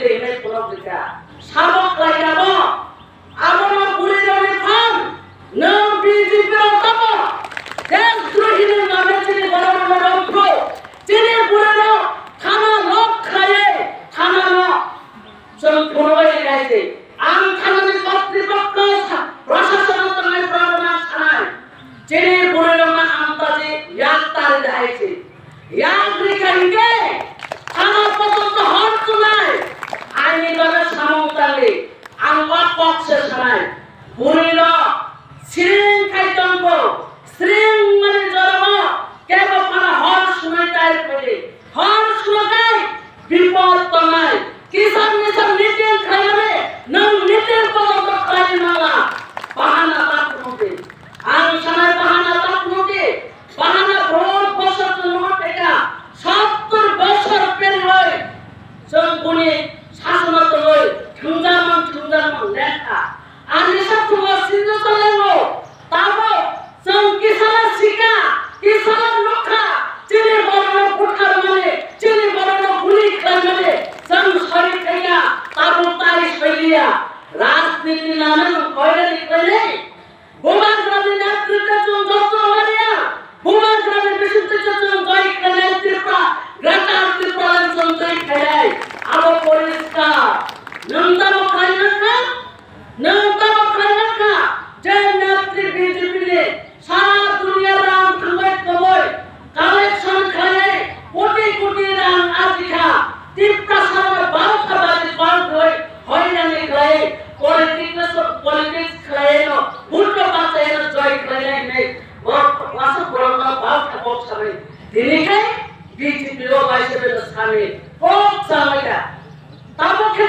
de ine kono dika sabok lagabo abono buri roni fan no BJP otabo দেশ দ্রোহীদের নামে তিনি বড় বড় রন্ধ্র তিনি পুরনো থানা লোক খায়ে থানা পুরোই গাইছে আম থানার কর্তৃপক্ষ প্রশাসন প্রবণা থানায় তিনি পুরনো আমতাজি ইয়াত্তার গাইছে ইয়াগ্রিকাইকে থানা পর্যন্ত হরত নাই আইনি ভাবে সামন্তালে আঙ্গা পক্ষে থানায় পুরনো সিরিং খাইতঙ্গ সিরিং মানে জন্ম কেব পানা হর শুনাই তাই পেলে হর শুনাই বিপদ তমাই কিষান মিশন নীতির খাইবে নং নীতির পর্যন্ত খাই নালা বাহানা তাপনুতে আং সানাই বাহানা তাপনুতে বাহানা ভোট বছর জন্ম টেকা 70 বছর পেরি হয় জনগুনি শাসনত লই ঠুংজামান লেখা আর এসব তোমার সিন্ধু চলেগো তাবো জং কিষানের শিকা কিষানের লক্ষা চিনি বড় কুঠার মানে চিনি বড় গুলি খাই মানে জং সরি খাইয়া তাবো তাই শৈলিয়া রাজনীতি নামে কইরে লিখলে বোমার গ্রামে নেতৃত্ব চুন যত হরিয়া বোমার গ্রামে বিশুদ্ধ চুন জয় খেলে ত্রিপুরা গ্রাটার ত্রিপুরা চুন জয় খেলে আলো পরিষ্কার নন্দম খাই না যে নেত্রী বিজেপি নে সারা দুনিয়ার রাম থামাই কবই কালেকশন খায় কোটি কোটি রাম আজিখা ত্রিপুরা সারা বারোটা বাজে কল হয় না খায় পলিটিক্স খায় না ভুলটা বাঁচায় না জয় খায় নাই বাসা বড় বারোটা বক্স হবে তিনি খায় বিজেপি ও বাইসের সামনে খুব সাময়িকা তাবকে